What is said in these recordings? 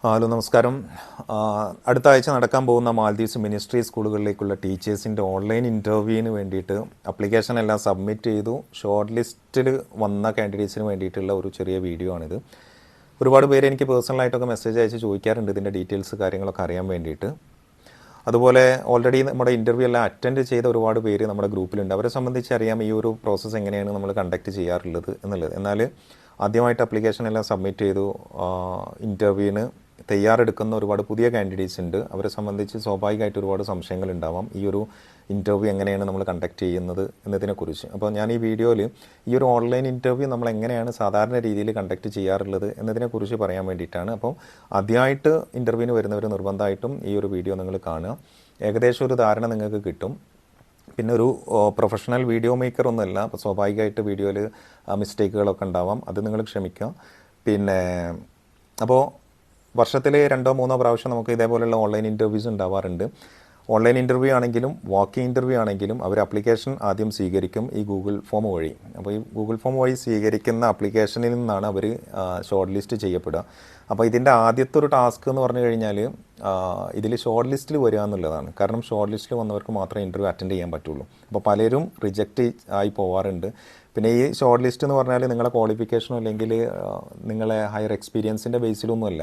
Hello നമസ്കാരം. അടുത്ത ആഴ്ച നടക്കാൻ പോകുന്ന മാൽദീവ്സ് മിനിസ്ട്രി സ്കൂളുകളിലേക്കുള്ള ടീച്ചേഴ്സിൻ്റെ ഓൺലൈൻ ഇൻ്റർവ്യൂവിന് വേണ്ടിയിട്ട് അപ്ലിക്കേഷൻ എല്ലാം സബ്മിറ്റ് ചെയ്തു. ഷോർട്ട് ലിസ്റ്റിൽ വന്ന കാൻഡിഡേറ്റ്സിന് വേണ്ടിയിട്ടുള്ള ഒരു ചെറിയ വീഡിയോ ആണിത്. ഒരുപാട് പേര് എനിക്ക് പേഴ്സണലായിട്ടൊക്കെ മെസ്സേജ് അയച്ച് ചോദിക്കാറുണ്ട് ഇതിൻ്റെ ഡീറ്റെയിൽസ് കാര്യങ്ങളൊക്കെ അറിയാൻ വേണ്ടിയിട്ട്. അതുപോലെ ഓൾറെഡി നമ്മുടെ ഇൻ്റർവ്യൂ എല്ലാം അറ്റൻഡ് ചെയ്ത ഒരുപാട് പേര് നമ്മുടെ ഗ്രൂപ്പിലുണ്ട്. അവരെ സംബന്ധിച്ച് അറിയാം ഈ ഒരു പ്രോസസ്സ് എങ്ങനെയാണ് നമ്മൾ കണ്ടക്ട് ചെയ്യാറുള്ളത് എന്നുള്ളത്. എന്നാൽ ആദ്യമായിട്ട് അപ്ലിക്കേഷൻ എല്ലാം സബ്മിറ്റ് ചെയ്തു ഇൻ്റർവ്യൂവിന് തയ്യാറെടുക്കുന്ന ഒരുപാട് പുതിയ കാൻഡിഡേറ്റ്സ് ഉണ്ട്. അവരെ സംബന്ധിച്ച് സ്വാഭാവികമായിട്ട് ഒരുപാട് സംശയങ്ങൾ ഉണ്ടാവാം ഈ ഒരു ഇൻ്റർവ്യൂ എങ്ങനെയാണ് നമ്മൾ കണ്ടക്ട് ചെയ്യുന്നത് എന്നതിനെക്കുറിച്ച്. അപ്പോൾ ഞാൻ ഈ വീഡിയോയിൽ ഈ ഒരു ഓൺലൈൻ ഇൻ്റർവ്യൂ നമ്മൾ എങ്ങനെയാണ് സാധാരണ രീതിയിൽ കണ്ടക്ട് ചെയ്യാറുള്ളത് എന്നതിനെക്കുറിച്ച് പറയാൻ വേണ്ടിയിട്ടാണ്. അപ്പോൾ ആദ്യമായിട്ട് ഇൻ്റർവ്യൂവിന് വരുന്നവർ നിർബന്ധമായിട്ടും ഈ ഒരു വീഡിയോ നിങ്ങൾ കാണുക. ഏകദേശം ഒരു ധാരണ നിങ്ങൾക്ക് കിട്ടും. പിന്നെ ഒരു പ്രൊഫഷണൽ വീഡിയോ മേക്കർ ഒന്നുമല്ല, അപ്പോൾ സ്വാഭാവികമായിട്ട് വീഡിയോയിൽ മിസ്റ്റേക്കുകളൊക്കെ ഉണ്ടാവാം, അത് നിങ്ങൾ ക്ഷമിക്കുക. പിന്നെ അപ്പോൾ വർഷത്തിൽ 2-3 പ്രാവശ്യം നമുക്ക് ഇതേപോലെയുള്ള ഓൺലൈൻ ഇൻ്റർവ്യൂസ് ഉണ്ടാവാറുണ്ട്. ഓൺലൈൻ ഇൻ്റർവ്യൂ ആണെങ്കിലും വാക്കിംഗ് ഇൻ്റർവ്യൂ ആണെങ്കിലും അവർ അപ്ലിക്കേഷൻ ആദ്യം സ്വീകരിക്കും ഈ ഗൂഗിൾ ഫോം വഴി. അപ്പോൾ ഈ ഗൂഗിൾ ഫോം വഴി സ്വീകരിക്കുന്ന അപ്ലിക്കേഷനിൽ നിന്നാണ് അവർ ഷോർട്ട് ലിസ്റ്റ് ചെയ്യപ്പെടുക. അപ്പോൾ ഇതിൻ്റെ ആദ്യത്തെ ഒരു ടാസ്ക് എന്ന് പറഞ്ഞു കഴിഞ്ഞാൽ ഇതിൽ ഷോർട്ട് ലിസ്റ്റിൽ വരിക എന്നുള്ളതാണ്. കാരണം ഷോർട്ട് ലിസ്റ്റിൽ വന്നവർക്ക് മാത്രമേ ഇൻ്റർവ്യൂ അറ്റൻഡ് ചെയ്യാൻ പറ്റുള്ളൂ. അപ്പോൾ പലരും റിജക്റ്റ് ആയി പോവാറുണ്ട്. പിന്നെ ഈ ഷോർട്ട് ലിസ്റ്റ് എന്ന് പറഞ്ഞാൽ നിങ്ങളെ ക്വാളിഫിക്കേഷനോ അല്ലെങ്കിൽ നിങ്ങളെ ഹയർ എക്സ്പീരിയൻസിൻ്റെ ബേസിലൊന്നുമല്ല.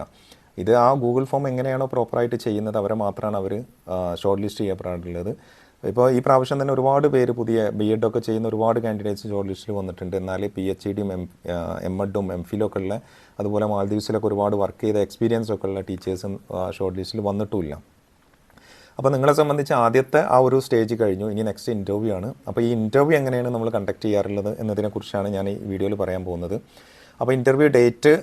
ഇത് ആ ഗൂഗിൾ ഫോം എങ്ങനെയാണോ പ്രോപ്പറായിട്ട് ചെയ്യുന്നത് അവരെ മാത്രമാണ് അവർ ഷോർട്ട് ലിസ്റ്റ് ചെയ്യപ്പെടാറുള്ളത്. ഇപ്പോൾ ഈ പ്രാവശ്യം തന്നെ ഒരുപാട് പേര് പുതിയ BEd ഒക്കെ ചെയ്യുന്ന ഒരുപാട് കാൻഡിഡേറ്റ്സ് ഷോർട്ട് ലിസ്റ്റിൽ വന്നിട്ടുണ്ട്. എന്നാൽ PhDയും MEdും MPhilലും ഒക്കെ ഉള്ള, അതുപോലെ മാൽദീവ്സിലൊക്കെ ഒരുപാട് വർക്ക് ചെയ്ത എക്സ്പീരിയൻസ് ഒക്കെ ഉള്ള ടീച്ചേഴ്സും ഷോർട്ട് ലിസ്റ്റിൽ വന്നിട്ടുമില്ല. അപ്പോൾ നിങ്ങളെ സംബന്ധിച്ച് ആദ്യത്തെ ആ ഒരു സ്റ്റേജ് കഴിഞ്ഞു. ഇനി നെക്സ്റ്റ് ഇൻ്റർവ്യൂ ആണ്. അപ്പോൾ ഈ ഇൻ്റർവ്യൂ എങ്ങനെയാണ് നമ്മൾ കണ്ടക്ട് ചെയ്യാറുള്ളത് എന്നതിനെക്കുറിച്ചാണ് ഞാൻ ഈ വീഡിയോയിൽ പറയാൻ പോകുന്നത്. അപ്പോൾ ഇൻ്റർവ്യൂ ഡേറ്റ്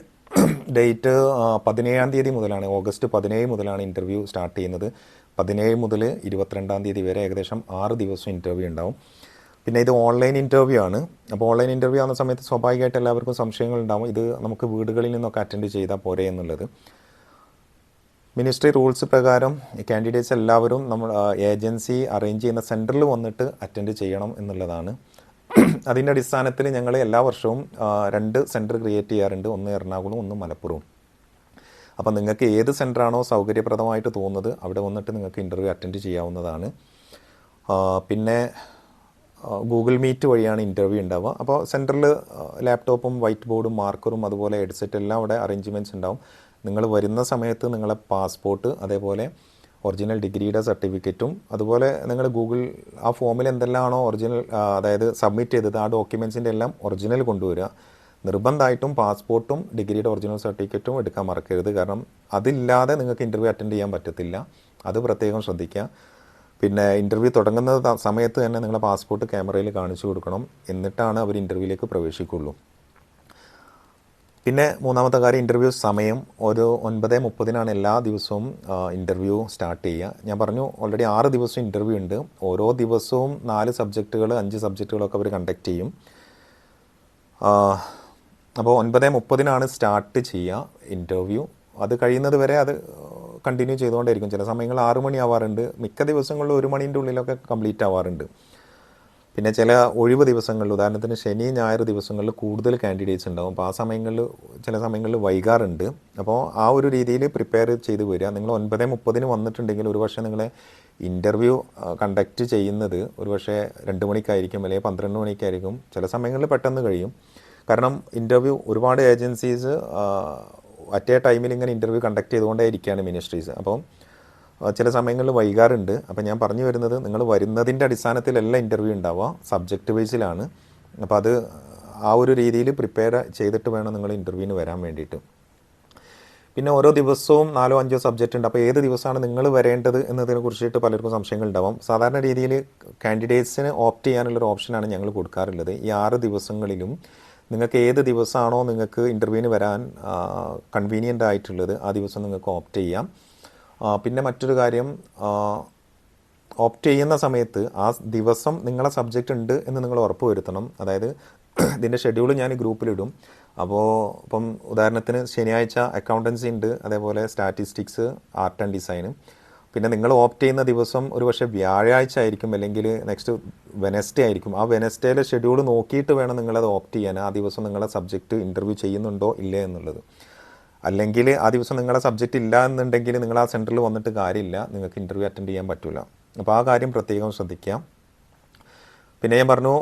17-ാം തീയതി മുതലാണ്, ഓഗസ്റ്റ് 17 മുതലാണ് ഇൻ്റർവ്യൂ സ്റ്റാർട്ട് ചെയ്യുന്നത്. 17 മുതൽ 22-ാം തീയതി വരെ ഏകദേശം 6 ദിവസം ഇൻ്റർവ്യൂ ഉണ്ടാവും. പിന്നെ ഇത് ഓൺലൈൻ ഇൻ്റർവ്യൂ ആണ്. അപ്പോൾ ഓൺലൈൻ ഇൻ്റർവ്യൂ ആവുന്ന സമയത്ത് സ്വാഭാവികമായിട്ട് എല്ലാവർക്കും സംശയങ്ങൾ ഉണ്ടാവും, ഇത് നമുക്ക് വീടുകളിൽ നിന്നൊക്കെ അറ്റൻഡ് ചെയ്താൽ പോരെ എന്നുള്ളത്. മിനിസ്ട്രി റൂൾസ് പ്രകാരം കാൻഡിഡേറ്റ്സ് എല്ലാവരും നമ്മൾ ഏജൻസി അറേഞ്ച് ചെയ്യുന്ന സെൻറ്ററിൽ വന്നിട്ട് അറ്റൻഡ് ചെയ്യണം എന്നുള്ളതാണ്. അതിൻ്റെ അടിസ്ഥാനത്തിൽ ഞങ്ങൾ എല്ലാ വർഷവും 2 സെൻറ്റർ ക്രിയേറ്റ് ചെയ്യാറുണ്ട്. ഒന്ന് എറണാകുളം, ഒന്ന് മലപ്പുറവും. അപ്പോൾ നിങ്ങൾക്ക് ഏത് സെൻറ്ററാണോ സൗകര്യപ്രദമായിട്ട് തോന്നുന്നത് അവിടെ വന്നിട്ട് നിങ്ങൾക്ക് ഇൻ്റർവ്യൂ അറ്റൻഡ് ചെയ്യാവുന്നതാണ്. പിന്നെ ഗൂഗിൾ മീറ്റ് വഴിയാണ് ഇൻ്റർവ്യൂ ഉണ്ടാവുക. അപ്പോൾ സെൻറ്ററിൽ ലാപ്ടോപ്പും വൈറ്റ് ബോർഡും മാർക്കറും അതുപോലെ ഹെഡ്സെറ്റ് എല്ലാം അവിടെ അറേഞ്ച്മെൻറ്റ്സ് ഉണ്ടാവും. നിങ്ങൾ വരുന്ന സമയത്ത് നിങ്ങളെ പാസ്പോർട്ട്, അതേപോലെ ഒറിജിനൽ ഡിഗ്രിയുടെ സർട്ടിഫിക്കറ്റും, അതുപോലെ നിങ്ങൾ ഗൂഗിൾ ആ ഫോമിൽ എന്തെല്ലാമാണോ ഒറിജിനൽ അതായത് സബ്മിറ്റ് ചെയ്തത് ആ ഡോക്യുമെൻറ്റ്സിൻ്റെ എല്ലാം ഒറിജിനൽ കൊണ്ടുവരിക. നിർബന്ധമായിട്ടും പാസ്പോർട്ടും ഡിഗ്രിയുടെ ഒറിജിനൽ സർട്ടിഫിക്കറ്റും എടുക്കാൻ മറക്കരുത്. കാരണം അതില്ലാതെ നിങ്ങൾക്ക് ഇൻ്റർവ്യൂ അറ്റൻഡ് ചെയ്യാൻ പറ്റത്തില്ല. അത് പ്രത്യേകം ശ്രദ്ധിക്കുക. പിന്നെ ഇൻ്റർവ്യൂ തുടങ്ങുന്ന സമയത്ത് തന്നെ നിങ്ങളെ പാസ്പോർട്ട് ക്യാമറയിൽ കാണിച്ചു കൊടുക്കണം. എന്നിട്ടാണ് അവർ ഇൻ്റർവ്യൂവിലേക്ക് പ്രവേശിക്കുള്ളൂ. പിന്നെ മൂന്നാമത്തെ കാര്യം, ഇൻ്റർവ്യൂ സമയം ഒരു 9:30 എല്ലാ ദിവസവും ഇൻ്റർവ്യൂ സ്റ്റാർട്ട് ചെയ്യുക. ഞാൻ പറഞ്ഞു ഓൾറെഡി 6 ദിവസം ഇൻ്റർവ്യൂ ഉണ്ട്. ഓരോ ദിവസവും 4 സബ്ജക്റ്റുകൾ 5 സബ്ജക്റ്റുകളൊക്കെ അവർ കണ്ടക്ട് ചെയ്യും. അപ്പോൾ 9:30 സ്റ്റാർട്ട് ചെയ്യുക ഇൻ്റർവ്യൂ. അത് കഴിയുന്നത് വരെ അത് കണ്ടിന്യൂ ചെയ്തുകൊണ്ടേയിരിക്കും. ചില സമയങ്ങളിൽ 6 മണി ആവാറുണ്ട്. മിക്ക ദിവസങ്ങളിൽ 1 മണീൻ്റെ ഉള്ളിലൊക്കെ കംപ്ലീറ്റ് ആവാറുണ്ട്. പിന്നെ ചില ഒഴിവ് ദിവസങ്ങളിൽ, ഉദാഹരണത്തിന് ശനി ഞായർ ദിവസങ്ങളിൽ കൂടുതൽ കാൻഡിഡേറ്റ്സ് ഉണ്ടാവും. അപ്പോൾ ആ സമയങ്ങളിൽ ചില സമയങ്ങളിൽ വൈകാറുണ്ട്. അപ്പോൾ ആ ഒരു രീതിയിൽ പ്രിപ്പയർ ചെയ്ത് വരിക. നിങ്ങൾ 9:30 വന്നിട്ടുണ്ടെങ്കിൽ ഒരുപക്ഷെ നിങ്ങളെ ഇൻ്റർവ്യൂ കണ്ടക്ട് ചെയ്യുന്നത് ഒരുപക്ഷെ 2 മണിക്കായിരിക്കും, അല്ലെങ്കിൽ 12 മണിക്കായിരിക്കും. ചില സമയങ്ങളിൽ പെട്ടെന്ന് കഴിയും. കാരണം ഇൻ്റർവ്യൂ ഒരുപാട് ഏജൻസീസ് അറ്റ് എ ടൈമിൽ ഇങ്ങനെ ഇൻ്റർവ്യൂ കണ്ടക്ട് ചെയ്തുകൊണ്ടേ ഇരിക്കുകയാണ് മിനിസ്ട്രീസ്. അപ്പം ചില സമയങ്ങളിൽ വൈകാറുണ്ട്. അപ്പം ഞാൻ പറഞ്ഞു വരുന്നത്, നിങ്ങൾ വരുന്നതിൻ്റെ അടിസ്ഥാനത്തിലല്ല ഇൻ്റർവ്യൂ ഉണ്ടാവുക, സബ്ജക്റ്റ് വൈസിലാണ്. അപ്പോൾ അത് ആ ഒരു രീതിയിൽ പ്രിപ്പയർ ചെയ്തിട്ട് വേണം നിങ്ങൾ ഇൻ്റർവ്യൂവിന് വരാൻ വേണ്ടിയിട്ട്. പിന്നെ ഓരോ ദിവസവും 4-5 സബ്ജക്റ്റ് ഉണ്ട്. അപ്പോൾ ഏത് ദിവസമാണ് നിങ്ങൾ വരേണ്ടത് എന്നതിനെ കുറിച്ചിട്ട് പലർക്കും സംശയങ്ങൾ ഉണ്ടാവും. സാധാരണ രീതിയിൽ കാൻഡിഡേറ്റ്സിന് ഓപ്റ്റ് ചെയ്യാനുള്ളൊരു ഓപ്ഷനാണ് ഞങ്ങൾ കൊടുക്കാറുള്ളത്. ഈ 6 ദിവസങ്ങളിലും നിങ്ങൾക്ക് ഏത് ദിവസമാണോ നിങ്ങൾക്ക് ഇൻ്റർവ്യൂവിന് വരാൻ കൺവീനിയൻ്റ് ആയിട്ടുള്ളത് ആ ദിവസം നിങ്ങൾക്ക് ഓപ്റ്റ് ചെയ്യാം. പിന്നെ മറ്റൊരു കാര്യം, ഓപ്റ്റ് ചെയ്യുന്ന സമയത്ത് ആ ദിവസം നിങ്ങളെ സബ്ജക്റ്റ് ഉണ്ട് എന്ന് നിങ്ങൾ ഉറപ്പ് വരുത്തണം. അതായത് ഇതിൻ്റെ ഷെഡ്യൂൾ ഞാൻ ഗ്രൂപ്പിലിടും. അപ്പോൾ ഇപ്പം ഉദാഹരണത്തിന് ശനിയാഴ്ച അക്കൗണ്ടൻസി ഉണ്ട്, അതേപോലെ സ്റ്റാറ്റിസ്റ്റിക്സ്, ആർട്ട് ആൻഡ് ഡിസൈനും. പിന്നെ നിങ്ങൾ ഓപ്റ്റ് ചെയ്യുന്ന ദിവസം ഒരു പക്ഷേ വ്യാഴാഴ്ച ആയിരിക്കും, അല്ലെങ്കിൽ നെക്സ്റ്റ് വെനസ്ഡേ ആയിരിക്കും. ആ വെനസ്ഡേയിലെ ഷെഡ്യൂൾ നോക്കിയിട്ട് വേണം നിങ്ങളത് ഓപ്റ്റ് ചെയ്യാൻ, ആ ദിവസം നിങ്ങളെ സബ്ജക്റ്റ് ഇൻ്റർവ്യൂ ചെയ്യുന്നുണ്ടോ ഇല്ലേ എന്നുള്ളത്. അല്ലെങ്കിൽ ആ ദിവസം നിങ്ങളെ സബ്ജക്റ്റ് ഇല്ല എന്നുണ്ടെങ്കിൽ നിങ്ങൾ ആ സെൻറ്ററിൽ വന്നിട്ട് കാര്യമില്ല, നിങ്ങൾക്ക് ഇൻ്റർവ്യൂ അറ്റൻഡ് ചെയ്യാൻ പറ്റില്ല. അപ്പോൾ ആ കാര്യം പ്രത്യേകം ശ്രദ്ധിക്കാം. പിന്നെ ഞാൻ പറഞ്ഞു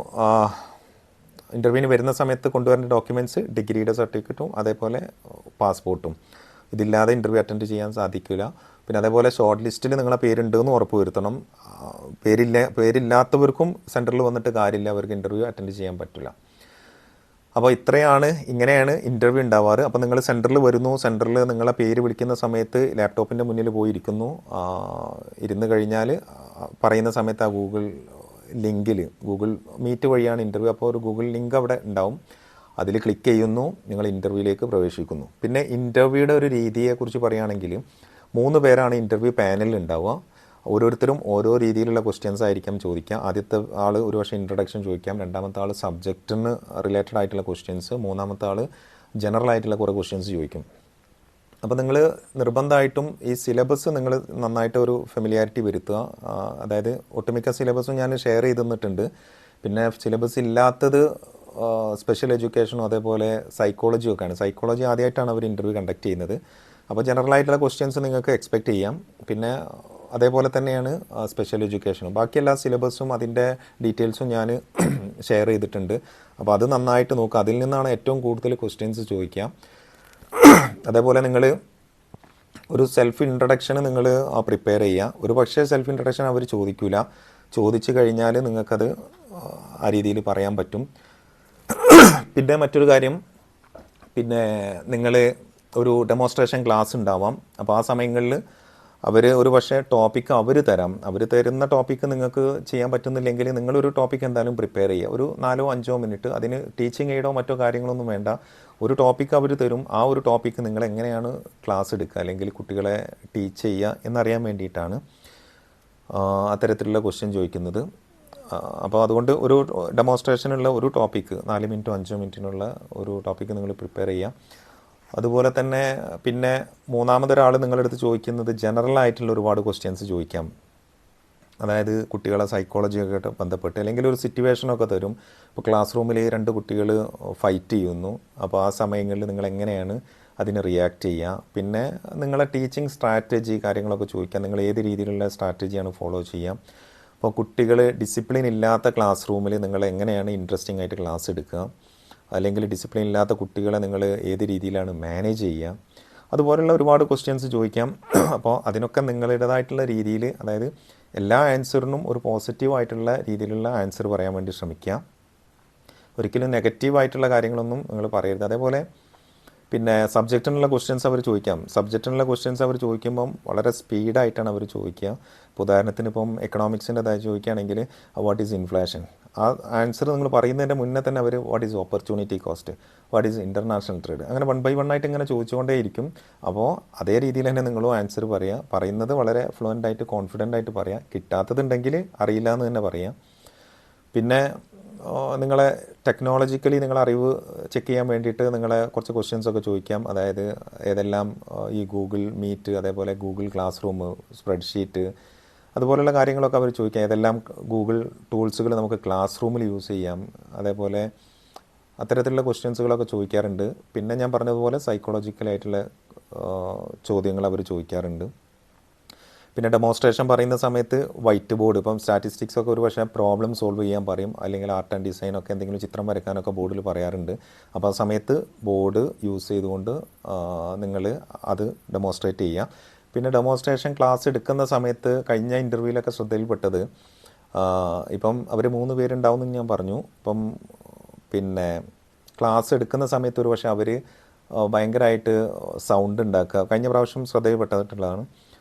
ഇൻ്റർവ്യൂവിന് വരുന്ന സമയത്ത് കൊണ്ടുവരേണ്ട ഡോക്യുമെൻറ്റ്സ് ഡിഗ്രിയുടെ സർട്ടിഫിക്കറ്റും അതേപോലെ പാസ്പോർട്ടും. ഇതില്ലാതെ ഇൻ്റർവ്യൂ അറ്റൻഡ് ചെയ്യാൻ സാധിക്കില്ല. പിന്നെ അതേപോലെ ഷോർട്ട് ലിസ്റ്റിൽ നിങ്ങളെ പേരുണ്ടെന്ന് ഉറപ്പ് വരുത്തണം. പേരില്ലാത്തവർക്കും സെൻറ്ററിൽ വന്നിട്ട് കാര്യമില്ല, അവർക്ക് ഇൻ്റർവ്യൂ അറ്റൻഡ് ചെയ്യാൻ പറ്റില്ല. അപ്പോൾ ഇങ്ങനെയാണ് ഇൻ്റർവ്യൂ ഉണ്ടാവാറ്. അപ്പോൾ നിങ്ങൾ സെൻറ്ററിൽ വരുന്നു, സെൻറ്ററിൽ നിങ്ങളെ പേര് വിളിക്കുന്ന സമയത്ത് ലാപ്ടോപ്പിൻ്റെ മുന്നിൽ പോയിരിക്കുന്നു. ഇരുന്ന് കഴിഞ്ഞാൽ പറയുന്ന സമയത്ത് ആ ഗൂഗിൾ മീറ്റ് വഴിയാണ് ഇൻ്റർവ്യൂ. അപ്പോൾ ഒരു ഗൂഗിൾ ലിങ്ക് അവിടെ ഉണ്ടാവും, അതിൽ ക്ലിക്ക് ചെയ്യുന്നു, നിങ്ങൾ ഇൻ്റർവ്യൂവിലേക്ക് പ്രവേശിക്കുന്നു. പിന്നെ ഇൻ്റർവ്യൂയുടെ ഒരു രീതിയെക്കുറിച്ച് പറയുകയാണെങ്കിൽ 3 പേരാണ് ഇൻ്റർവ്യൂ പാനലിൽ ഉണ്ടാവുക. ഓരോരുത്തരും ഓരോ രീതിയിലുള്ള ക്വസ്റ്റ്യൻസ് ആയിരിക്കാം ചോദിക്കുക. ആദ്യത്തെ ആൾ ഒരു പക്ഷേ ഇൻട്രൊഡക്ഷൻ ചോദിക്കാം, രണ്ടാമത്തെ ആൾ സബ്ജക്റ്റിന് റിലേറ്റഡ് ആയിട്ടുള്ള ക്വസ്റ്റ്യൻസ്, മൂന്നാമത്തെ ആൾ ജനറൽ ആയിട്ടുള്ള കുറേ ക്വസ്റ്റ്യൻസ് ചോദിക്കും. അപ്പോൾ നിങ്ങൾ നിർബന്ധമായിട്ടും ഈ സിലബസ് നിങ്ങൾ നന്നായിട്ട് ഒരു ഫെമിലിയാരിറ്റി വരുത്തുക. അതായത് ഒട്ടുമിക്ക സിലബസും ഞാൻ ഷെയർ ചെയ്ത് തന്നിട്ടുണ്ട്. പിന്നെ സിലബസ് ഇല്ലാത്തത് സ്പെഷ്യൽ എഡ്യൂക്കേഷനും അതേപോലെ സൈക്കോളജിയും ഒക്കെയാണ്. സൈക്കോളജി ആദ്യമായിട്ടാണ് അവർ ഇൻ്റർവ്യൂ കണ്ടക്ട് ചെയ്യുന്നത്. അപ്പോൾ ജനറൽ ആയിട്ടുള്ള ക്വസ്റ്റ്യൻസ് നിങ്ങൾക്ക് എക്സ്പെക്റ്റ് ചെയ്യാം. പിന്നെ അതേപോലെ തന്നെയാണ് സ്പെഷ്യൽ എഡ്യൂക്കേഷനും. ബാക്കി എല്ലാ സിലബസും അതിൻ്റെ ഡീറ്റെയിൽസും ഞാൻ ഷെയർ ചെയ്തിട്ടുണ്ട്. അപ്പോൾ അത് നന്നായിട്ട് നോക്കുക, അതിൽ നിന്നാണ് ഏറ്റവും കൂടുതൽ ക്വസ്റ്റ്യൻസ് ചോദിക്കുക. അതേപോലെ നിങ്ങൾ ഒരു സെൽഫ് ഇൻട്രഡക്ഷൻ നിങ്ങൾ പ്രിപ്പയർ ചെയ്യുക. ഒരു പക്ഷേ സെൽഫ് ഇൻട്രഡക്ഷൻ അവർ ചോദിക്കില്ല, ചോദിച്ചു കഴിഞ്ഞാൽ നിങ്ങൾക്കത് ആ രീതിയിൽ പറയാൻ പറ്റും. പിന്നെ മറ്റൊരു കാര്യം, പിന്നെ നിങ്ങൾ ഒരു ഡെമോൺസ്ട്രേഷൻ ക്ലാസ് ഉണ്ടാവാം. അപ്പോൾ ആ സമയങ്ങളിൽ ഒരു പക്ഷേ ടോപ്പിക്ക് അവർ തരുന്ന ടോപ്പിക്ക് നിങ്ങൾക്ക് ചെയ്യാൻ പറ്റുന്നില്ലെങ്കിൽ നിങ്ങളൊരു ടോപ്പിക്ക് എന്തായാലും പ്രിപ്പയർ ചെയ്യുക. ഒരു 4-5 മിനിറ്റ്, അതിന് ടീച്ചിങ് എയ്ഡോ മറ്റോ കാര്യങ്ങളൊന്നും വേണ്ട. ഒരു ടോപ്പിക്ക് അവർ തരും, ആ ഒരു ടോപ്പിക്ക് നിങ്ങൾ എങ്ങനെയാണ് ക്ലാസ് എടുക്കുക അല്ലെങ്കിൽ കുട്ടികളെ ടീച്ച് ചെയ്യുക എന്നറിയാൻ വേണ്ടിയിട്ടാണ് അത്തരത്തിലുള്ള ക്വസ്റ്റ്യൻ ചോദിക്കുന്നത്. അപ്പോൾ അതുകൊണ്ട് ഒരു ഡെമോൺസ്ട്രേഷനുള്ള ഒരു ടോപ്പിക്ക് 4 മിനിറ്റോ 5 മിനിറ്റിനുള്ള ഒരു ടോപ്പിക്ക് നിങ്ങൾ പ്രിപ്പയർ ചെയ്യുക. അതുപോലെ തന്നെ പിന്നെ മൂന്നാമതൊരാൾ നിങ്ങളുടെ അടുത്ത് ചോദിക്കുന്നത് ജനറൽ ആയിട്ടുള്ള ഒരുപാട് ക്വസ്റ്റ്യൻസ് ചോദിക്കാം. അതായത് കുട്ടികളെ സൈക്കോളജിയൊക്കെ ബന്ധപ്പെട്ട് അല്ലെങ്കിൽ ഒരു സിറ്റുവേഷനൊക്കെ തരും. ഇപ്പോൾ ക്ലാസ് റൂമിൽ 2 കുട്ടികൾ ഫൈറ്റ് ചെയ്യുന്നു. അപ്പോൾ ആ സമയങ്ങളിൽ നിങ്ങൾ എങ്ങനെയാണ് അതിന് റിയാക്ട് ചെയ്യുക. പിന്നെ നിങ്ങളെ ടീച്ചിങ് സ്ട്രാറ്റജി കാര്യങ്ങളൊക്കെ ചോദിക്കാം. നിങ്ങൾ ഏത് രീതിയിലുള്ള സ്ട്രാറ്റജിയാണ് ഫോളോ ചെയ്യുക. അപ്പോൾ കുട്ടികൾ ഡിസിപ്ലിൻ ഇല്ലാത്ത ക്ലാസ് റൂമിൽ നിങ്ങൾ എങ്ങനെയാണ് ഇൻട്രസ്റ്റിംഗ് ആയിട്ട് ക്ലാസ് എടുക്കുക, അല്ലെങ്കിൽ ഡിസിപ്ലിൻ ഇല്ലാത്ത കുട്ടികളെ നിങ്ങൾ ഏത് രീതിയിലാണ് മാനേജ് ചെയ്യുക, അതുപോലെയുള്ള ഒരുപാട് ക്വസ്റ്റ്യൻസ് ചോദിക്കാം. അപ്പോൾ അതിനൊക്കെ നിങ്ങളുടേതായിട്ടുള്ള രീതിയിൽ, അതായത് എല്ലാ ആൻസറിനും ഒരു പോസിറ്റീവായിട്ടുള്ള രീതിയിലുള്ള ആൻസർ പറയാൻ വേണ്ടി ശ്രമിക്കുക. ഒരിക്കലും നെഗറ്റീവായിട്ടുള്ള കാര്യങ്ങളൊന്നും നിങ്ങൾ പറയരുത്. അതേപോലെ പിന്നെ സബ്ജക്റ്റിനുള്ള ക്വസ്റ്റ്യൻസ് അവർ ചോദിക്കാം. സബ്ജക്റ്റിനുള്ള ക്വസ്റ്റ്യൻസ് അവർ ചോദിക്കുമ്പം വളരെ സ്പീഡായിട്ടാണ് അവർ ചോദിക്കുക. ഇപ്പോൾ ഉദാഹരണത്തിന് ഇപ്പം എക്കണോമിക്സിൻ്റെതായി ചോദിക്കുകയാണെങ്കിൽ വാട്ട് ഈസ് ഇൻഫ്ലേഷൻ, ആ ആൻസർ നിങ്ങൾ പറയുന്നതിൻ്റെ മുന്നേ തന്നെ അവർ what is opportunity cost, what is international trade, അങ്ങനെ 1 ബൈ 1 ആയിട്ട് ഇങ്ങനെ ചോദിച്ചുകൊണ്ടേയിരിക്കും. അപ്പോൾ അതേ രീതിയിൽ തന്നെ നിങ്ങളും ആൻസർ പറയുക. പറയുന്നത് വളരെ ഫ്ലുവൻ്റ് ആയിട്ട് കോൺഫിഡൻ്റ് ആയിട്ട് പറയുക. കിട്ടാത്തതുണ്ടെങ്കിൽ അറിയില്ല എന്ന് തന്നെ പറയുക. പിന്നെ നിങ്ങളെ ടെക്നോളജിക്കലി നിങ്ങളെ അറിവ് ചെക്ക് ചെയ്യാൻ വേണ്ടിയിട്ട് നിങ്ങളെ കുറച്ച് ക്വസ്റ്റ്യൻസൊക്കെ ചോദിക്കാം. അതായത് ഏതെല്ലാം ഈ ഗൂഗിൾ മീറ്റ്, അതേപോലെ ഗൂഗിൾ ക്ലാസ് റൂം, സ്പ്രെഡ്ഷീറ്റ്, അതുപോലെയുള്ള കാര്യങ്ങളൊക്കെ അവർ ചോദിക്കാം. ഏതെല്ലാം ഗൂഗിൾ ടൂൾസുകൾ നമുക്ക് ക്ലാസ് റൂമിൽ യൂസ് ചെയ്യാം, അതേപോലെ അത്തരത്തിലുള്ള ക്വസ്റ്റ്യൻസുകളൊക്കെ ചോദിക്കാറുണ്ട്. പിന്നെ ഞാൻ പറഞ്ഞതുപോലെ സൈക്കോളജിക്കലായിട്ടുള്ള ചോദ്യങ്ങൾ അവർ ചോദിക്കാറുണ്ട്. പിന്നെ ഡെമോൺസ്ട്രേഷൻ പറയുന്ന സമയത്ത് വൈറ്റ് ബോർഡ്, ഇപ്പം സ്റ്റാറ്റിസ്റ്റിക്സ് ഒക്കെ ഒരു പക്ഷേ പ്രോബ്ലം സോൾവ് ചെയ്യാൻ പറയും, അല്ലെങ്കിൽ ആർട്ട് ആൻഡ് ഡിസൈനൊക്കെ എന്തെങ്കിലും ചിത്രം വരയ്ക്കാനൊക്കെ ബോർഡിൽ പറയാറുണ്ട്. അപ്പോൾ ആ സമയത്ത് ബോർഡ് യൂസ് ചെയ്തുകൊണ്ട് നിങ്ങൾ അത് ഡെമോൺസ്ട്രേറ്റ് ചെയ്യുക. പിന്നെ ഡെമോൺസ്ട്രേഷൻ ക്ലാസ് എടുക്കുന്ന സമയത്ത് കഴിഞ്ഞ ഇൻ്റർവ്യൂവിലൊക്കെ ശ്രദ്ധയിൽപ്പെട്ടത്, ഇപ്പം അവർ 3 പേരുണ്ടാവും എന്ന് ഞാൻ പറഞ്ഞു. ഇപ്പം പിന്നെ ക്ലാസ് എടുക്കുന്ന സമയത്ത് ഒരു പക്ഷേ അവർ ഭയങ്കരമായിട്ട് സൗണ്ട് ഉണ്ടാക്കുക, കഴിഞ്ഞ പ്രാവശ്യം ശ്രദ്ധയിൽപ്പെട്ടിട്ടുള്ളതാണ്.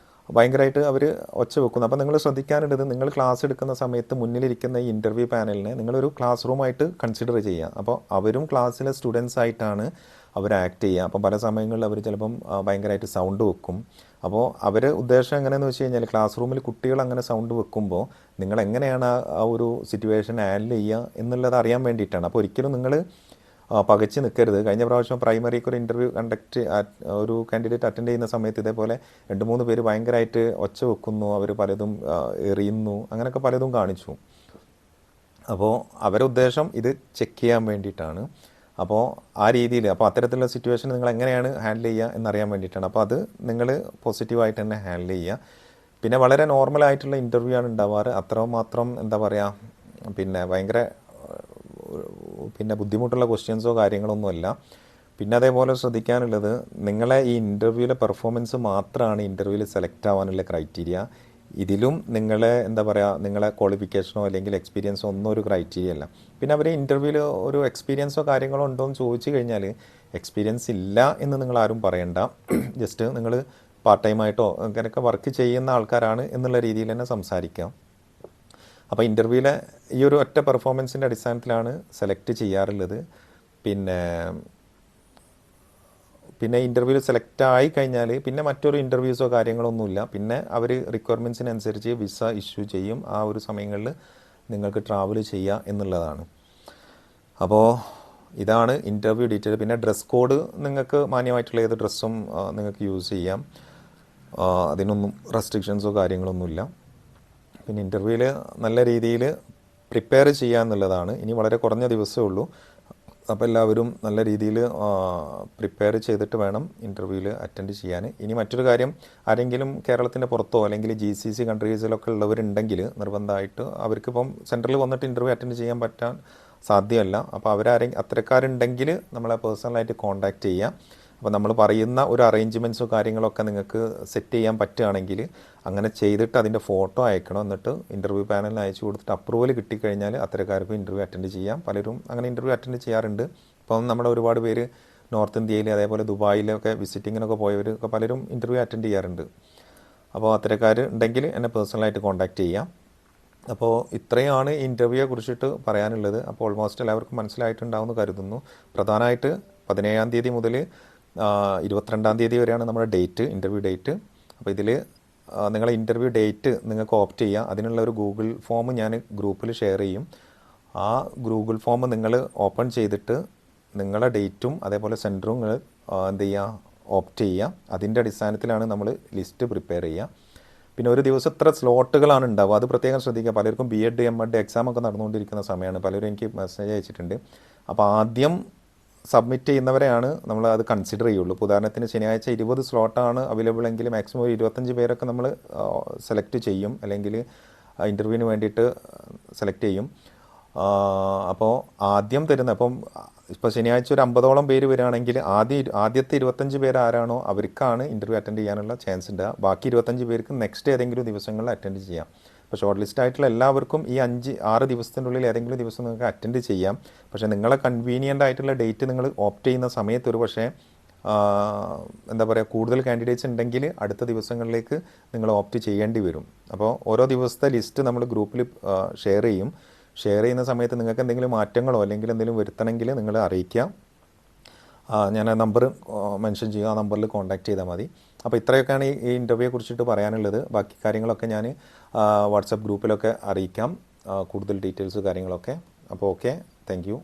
ഭയങ്കരമായിട്ട് അവർ ഒച്ച വെക്കുന്നു. അപ്പോൾ നിങ്ങൾ ശ്രദ്ധിക്കാനുള്ളത്, നിങ്ങൾ ക്ലാസ് എടുക്കുന്ന സമയത്ത് മുന്നിലിരിക്കുന്ന ഈ ഇൻ്റർവ്യൂ പാനലിനെ നിങ്ങളൊരു ക്ലാസ് റൂമായിട്ട് കൺസിഡർ ചെയ്യുക. അപ്പോൾ അവരും ക്ലാസ്സിലെ സ്റ്റുഡൻസ് ആയിട്ടാണ് അവർ ആക്ട് ചെയ്യുക. അപ്പോൾ പല സമയങ്ങളിൽ അവർ ചിലപ്പം ഭയങ്കരമായിട്ട് സൗണ്ട് വെക്കും. അപ്പോൾ അവർ ഉദ്ദേശം എങ്ങനെയെന്ന് വെച്ച് കഴിഞ്ഞാൽ ക്ലാസ് റൂമിൽ കുട്ടികൾ അങ്ങനെ സൗണ്ട് വെക്കുമ്പോൾ നിങ്ങൾ എങ്ങനെയാണ് ആ ഒരു സിറ്റുവേഷൻ ഹാൻഡിൽ ചെയ്യുക എന്നുള്ളത് അറിയാൻ വേണ്ടിയിട്ടാണ്. അപ്പോൾ ഒരിക്കലും നിങ്ങൾ പകച്ച് നിൽക്കരുത്. കഴിഞ്ഞ പ്രാവശ്യം പ്രൈമറിക്ക് ഒരു ഇൻ്റർവ്യൂ ഒരു കാൻഡിഡേറ്റ് അറ്റൻഡ് ചെയ്യുന്ന സമയത്ത് ഇതേപോലെ 2-3 പേര് ഭയങ്കരമായിട്ട് ഒച്ച വെക്കുന്നു, അവർ പലതും എറിയുന്നു, അങ്ങനെയൊക്കെ പലതും കാണിച്ചു. അപ്പോൾ അവരുടെ ഉദ്ദേശം ഇത് ചെക്ക് ചെയ്യാൻ വേണ്ടിയിട്ടാണ്. അപ്പോൾ ആ രീതിയിൽ അപ്പോൾ അത്തരത്തിലുള്ള സിറ്റുവേഷൻ നിങ്ങൾ എങ്ങനെയാണ് ഹാൻഡിൽ ചെയ്യുക എന്നറിയാൻ വേണ്ടിയിട്ടാണ്. അപ്പോൾ അത് നിങ്ങൾ പോസിറ്റീവായിട്ട് തന്നെ ഹാൻഡിൽ ചെയ്യുക. പിന്നെ വളരെ നോർമലായിട്ടുള്ള ഇൻ്റർവ്യൂ ആണ് ഉണ്ടാവാറ്. അത്രമാത്രം എന്താ പറയുക, പിന്നെ ഭയങ്കര പിന്നെ ബുദ്ധിമുട്ടുള്ള ക്വസ്റ്റ്യൻസോ കാര്യങ്ങളൊന്നുമല്ല. പിന്നെ അതേപോലെ ശ്രദ്ധിക്കാനുള്ളത്, നിങ്ങളെ ഈ ഇൻ്റർവ്യൂവിലെ പെർഫോമൻസ് മാത്രമാണ് ഇൻ്റർവ്യൂവിൽ സെലക്ട് ആവാനുള്ള ക്രൈറ്റീരിയ. ഇതിലും നിങ്ങളെ എന്താ പറയുക, നിങ്ങളെ ക്വാളിഫിക്കേഷനോ അല്ലെങ്കിൽ എക്സ്പീരിയൻസോ ഒന്നും ഒരു ക്രൈറ്റീരിയ അല്ല. പിന്നെ അവർ ഇൻ്റർവ്യൂവിൽ ഒരു എക്സ്പീരിയൻസോ കാര്യങ്ങളോ ഉണ്ടോ എന്ന് ചോദിച്ചു കഴിഞ്ഞാൽ എക്സ്പീരിയൻസ് ഇല്ല എന്ന് നിങ്ങൾ ആരും പറയണ്ട. ജസ്റ്റ് നിങ്ങൾ പാർട്ട് ടൈമായിട്ടോ അങ്ങനെയൊക്കെ വർക്ക് ചെയ്യുന്ന ആൾക്കാരാണ് എന്നുള്ള രീതിയിൽ തന്നെ സംസാരിക്കാം. അപ്പോൾ ഇൻ്റർവ്യൂവിലെ ഈ ഒരു ഒറ്റ പെർഫോമൻസിൻ്റെ അടിസ്ഥാനത്തിലാണ് സെലക്ട് ചെയ്യാറുള്ളത്. പിന്നെ പിന്നെ ഇൻ്റർവ്യൂവിൽ സെലക്ട് ആയി കഴിഞ്ഞാൽ പിന്നെ മറ്റൊരു ഇൻ്റർവ്യൂസോ കാര്യങ്ങളൊന്നുമില്ല. പിന്നെ അവർ റിക്വയർമെൻറ്റ്സിനനുസരിച്ച് വിസ ഇഷ്യൂ ചെയ്യും. ആ ഒരു സമയങ്ങളിൽ നിങ്ങൾക്ക് ട്രാവൽ ചെയ്യുക എന്നുള്ളതാണ്. അപ്പോൾ ഇതാണ് ഇൻ്റർവ്യൂ ഡീറ്റെയിൽ. പിന്നെ ഡ്രസ് കോഡ് നിങ്ങൾക്ക് മാന്യമായിട്ടുള്ള ഏത് ഡ്രസ്സും നിങ്ങൾക്ക് യൂസ് ചെയ്യാം. അതിനൊന്നും റെസ്ട്രിക്ഷൻസോ കാര്യങ്ങളൊന്നുമില്ല. പിന്നെ ഇൻ്റർവ്യൂവിൽ നല്ല രീതിയിൽ പ്രിപ്പയർ ചെയ്യുക എന്നുള്ളതാണ്. ഇനി വളരെ കുറഞ്ഞ ദിവസമേ ഉള്ളൂ. അപ്പോൾ എല്ലാവരും നല്ല രീതിയിൽ പ്രിപ്പയർ ചെയ്തിട്ട് വേണം ഇൻ്റർവ്യൂവിൽ അറ്റൻഡ് ചെയ്യാൻ. ഇനി മറ്റൊരു കാര്യം, ആരെങ്കിലും കേരളത്തിൻ്റെ പുറത്തോ അല്ലെങ്കിൽ GCC കൺട്രീസിലൊക്കെ ഉള്ളവരുണ്ടെങ്കിൽ നിർബന്ധമായിട്ട് അവർക്കിപ്പം സെൻറ്ററിൽ വന്നിട്ട് ഇൻ്റർവ്യൂ അറ്റൻഡ് ചെയ്യാൻ പറ്റാൻ സാധ്യമല്ല. അപ്പോൾ അത്തരക്കാരുണ്ടെങ്കിൽ നമ്മളെ പേഴ്സണലായിട്ട് കോൺടാക്റ്റ് ചെയ്യുക. അപ്പോൾ നമ്മൾ പറയുന്ന ഒരു അറേഞ്ച്മെൻറ്റ്സോ കാര്യങ്ങളൊക്കെ നിങ്ങൾക്ക് സെറ്റ് ചെയ്യാൻ പറ്റുകയാണെങ്കിൽ അങ്ങനെ ചെയ്തിട്ട് അതിൻ്റെ ഫോട്ടോ അയക്കണം. എന്നിട്ട് ഇൻ്റർവ്യൂ പാനലിന് അയച്ചു കൊടുത്തിട്ട് അപ്രൂവൽ കിട്ടിക്കഴിഞ്ഞാൽ അത്തരക്കാർക്കും ഇൻ്റർവ്യൂ അറ്റൻഡ് ചെയ്യാം. പലരും അങ്ങനെ ഇൻ്റർവ്യൂ അറ്റൻഡ് ചെയ്യാറുണ്ട്. ഇപ്പം നമ്മുടെ ഒരുപാട് പേര് നോർത്ത് ഇന്ത്യയിൽ അതേപോലെ ദുബായിലൊക്കെ വിസിറ്റിങ്ങിനൊക്കെ പോയവരൊക്കെ പലരും ഇൻ്റർവ്യൂ അറ്റൻഡ് ചെയ്യാറുണ്ട്. അപ്പോൾ അത്തരക്കാർ ഉണ്ടെങ്കിൽ എന്നെ പേഴ്സണലായിട്ട് കോൺടാക്റ്റ് ചെയ്യാം. അപ്പോൾ ഇത്രയാണ് ഇൻ്റർവ്യൂയെ കുറിച്ചിട്ട് പറയാനുള്ളത്. അപ്പോൾ ഓൾമോസ്റ്റ് എല്ലാവർക്കും മനസ്സിലായിട്ടുണ്ടാവുമെന്ന് കരുതുന്നു. പ്രധാനമായിട്ട് 17-ാം തീയതി മുതൽ 22-ാം തീയതി വരെയാണ് നമ്മുടെ ഡേറ്റ്, ഇൻ്റർവ്യൂ ഡേറ്റ്. അപ്പോൾ ഇതിൽ നിങ്ങളെ ഇൻ്റർവ്യൂ ഡേറ്റ് നിങ്ങൾക്ക് ഓപ്റ്റ് ചെയ്യാം. അതിനുള്ള ഒരു ഗൂഗിൾ ഫോം ഞാൻ ഗ്രൂപ്പിൽ ഷെയർ ചെയ്യും. ആ ഗൂഗിൾ ഫോം നിങ്ങൾ ഓപ്പൺ ചെയ്തിട്ട് നിങ്ങളുടെ ഡേറ്റും അതേപോലെ സെൻറ്ററും നിങ്ങൾ എന്ത് ചെയ്യുക, ഓപ്റ്റ് ചെയ്യുക. അതിൻ്റെ അടിസ്ഥാനത്തിലാണ് നമ്മൾ ലിസ്റ്റ് പ്രിപ്പയർ ചെയ്യുക. പിന്നെ ഒരു ദിവസം ഇത്ര സ്ലോട്ടുകളാണ് ഉണ്ടാവുക, അത് പ്രത്യേകം ശ്രദ്ധിക്കുക. പലർക്കും B.Ed M.Ed എക്സാമൊക്കെ നടന്നുകൊണ്ടിരിക്കുന്ന സമയമാണ്. പലരും എനിക്ക് മെസ്സേജ് അയച്ചിട്ടുണ്ട്. അപ്പോൾ ആദ്യം സബ്മിറ്റ് ചെയ്യുന്നവരെയാണ് നമ്മൾ അത് കൺസിഡർ ചെയ്യുള്ളൂ. ഇപ്പോൾ ഉദാഹരണത്തിന് ശനിയാഴ്ച 20 സ്ലോട്ടാണ് അവൈലബിൾ എങ്കിൽ മാക്സിമം ഒരു 25 പേരൊക്കെ നമ്മൾ സെലക്ട് ചെയ്യും, അല്ലെങ്കിൽ ഇൻ്റർവ്യൂവിന് വേണ്ടിയിട്ട് സെലക്ട് ചെയ്യും. അപ്പോൾ ആദ്യം തരുന്ന ഇപ്പോൾ ശനിയാഴ്ച ഒരു 50ഓളം പേര് വരികയാണെങ്കിൽ ആദ്യത്തെ 25 പേര് ആരാണോ അവർക്കാണ് ഇൻ്റർവ്യൂ അറ്റൻഡ് ചെയ്യാനുള്ള ചാൻസ് ഉണ്ട്. ബാക്കി 25 പേർക്ക് നെക്സ്റ്റ് ഏതെങ്കിലും ദിവസങ്ങളിൽ അറ്റൻഡ് ചെയ്യാം. ഇപ്പോൾ ഷോർട്ട് ലിസ്റ്റ് ആയിട്ടുള്ള എല്ലാവർക്കും ഈ 5-6 ദിവസത്തിൻ്റെ ഉള്ളിൽ ഏതെങ്കിലും ദിവസം നിങ്ങൾക്ക് അറ്റൻഡ് ചെയ്യാം. പക്ഷേ നിങ്ങളെ കൺവീനിയൻ്റ് ആയിട്ടുള്ള ഡേറ്റ് നിങ്ങൾ ഓപ്റ്റ് ചെയ്യുന്ന സമയത്ത് ഒരു പക്ഷേ എന്താ പറയുക, കൂടുതൽ കാൻഡിഡേറ്റ്സ് ഉണ്ടെങ്കിൽ അടുത്ത ദിവസങ്ങളിലേക്ക് നിങ്ങൾ ഓപ്റ്റ് ചെയ്യേണ്ടി വരും. അപ്പോൾ ഓരോ ദിവസത്തെ ലിസ്റ്റ് നമ്മൾ ഗ്രൂപ്പിൽ ഷെയർ ചെയ്യും. ഷെയർ ചെയ്യുന്ന സമയത്ത് നിങ്ങൾക്ക് എന്തെങ്കിലും മാറ്റങ്ങളോ അല്ലെങ്കിൽ എന്തെങ്കിലും വരുത്തണമെങ്കിൽ നിങ്ങൾ അറിയിക്കാം. ഞാൻ ആ നമ്പർ മെൻഷൻ ചെയ്യുക, ആ നമ്പറിൽ കോൺടാക്റ്റ് ചെയ്താൽ മതി. അപ്പോൾ ഇത്രയൊക്കെയാണ് ഈ ഇൻ്റർവ്യൂയെ കുറിച്ചിട്ട് പറയാനുള്ളത്. ബാക്കി കാര്യങ്ങളൊക്കെ ഞാൻ വാട്സപ്പ് ഗ്രൂപ്പിലൊക്കെ അറിയിക്കാം, കൂടുതൽ ഡീറ്റെയിൽസ് കാര്യങ്ങളൊക്കെ. അപ്പോൾ ഓക്കെ, താങ്ക് യു.